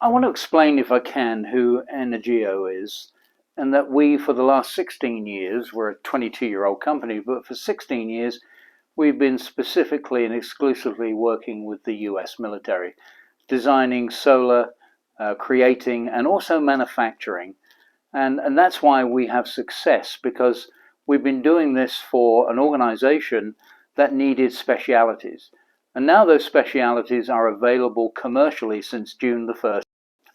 I want to explain, if I can, who Energeo is, and that we, for the last 16 years, we're a 22-year-old company, but for 16 years, we've been specifically and exclusively working with the US military, designing solar, creating, and also manufacturing. And that's why we have success, because we've been doing this for an organization that needed specialities. And now those specialities are available commercially since June the 1st.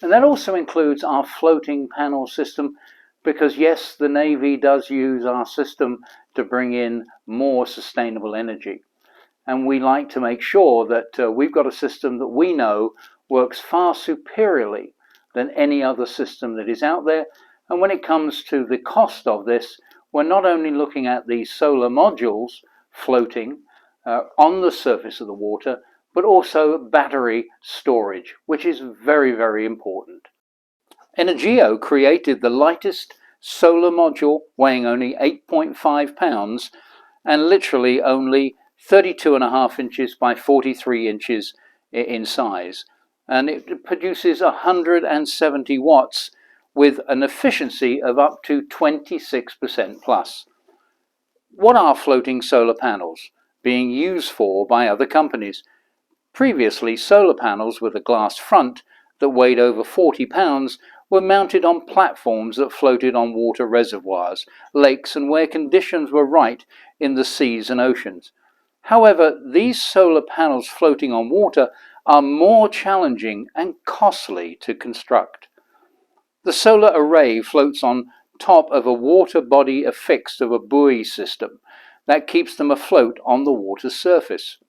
And that also includes our floating panel system, because yes, the Navy does use our system to bring in more sustainable energy. And we like to make sure that we've got a system that we know works far superiorly than any other system that is out there. And when it comes to the cost of this, we're not only looking at the solar modules floating on the surface of the water, but also battery storage, which is very, very important. Energeo created the lightest solar module, weighing only 8.5 pounds and literally only 32.5 inches by 43 inches in size. And it produces 170 watts with an efficiency of up to 26% plus. What are floating solar panels being used for by other companies? Previously, solar panels with a glass front that weighed over 40 pounds were mounted on platforms that floated on water reservoirs, lakes, and where conditions were right in the seas and oceans. However, these solar panels floating on water are more challenging and costly to construct. The solar array floats on top of a water body affixed to a buoy system that keeps them afloat on the water's surface.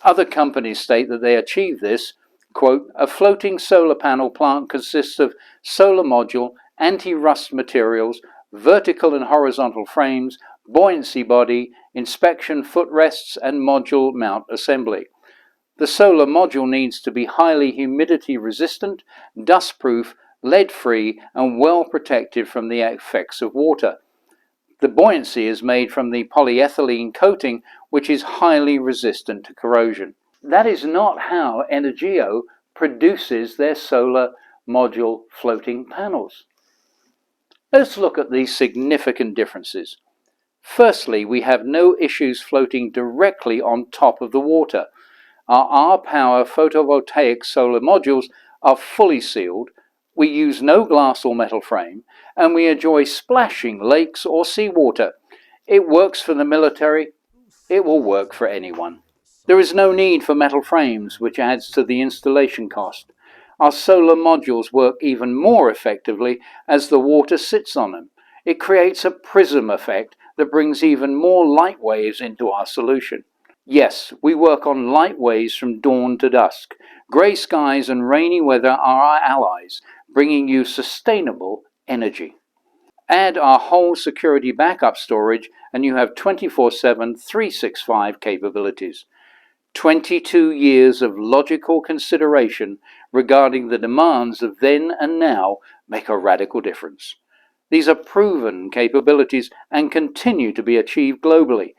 Other companies state that they achieve this, quote, "A floating solar panel plant consists of solar module, anti-rust materials, vertical and horizontal frames, buoyancy body, inspection footrests, and module mount assembly. The solar module needs to be highly humidity resistant, dust proof, lead free, and well protected from the effects of water. The buoyancy is made from the polyethylene coating, which is highly resistant to corrosion." That is not how Energeo produces their solar module floating panels. Let's look at these significant differences. Firstly, we have no issues floating directly on top of the water. Our R-Power photovoltaic solar modules are fully sealed. We use no glass or metal frame, and we enjoy splashing lakes or seawater. It works for the military. It will work for anyone. There is no need for metal frames, which adds to the installation cost. Our solar modules work even more effectively as the water sits on them. It creates a prism effect that brings even more light waves into our solution. Yes, we work on light waves from dawn to dusk. Grey skies and rainy weather are our allies, bringing you sustainable energy. Add our whole security backup storage and you have 24/7, 365 capabilities. 22 years of logical consideration regarding the demands of then and now make a radical difference. These are proven capabilities and continue to be achieved globally.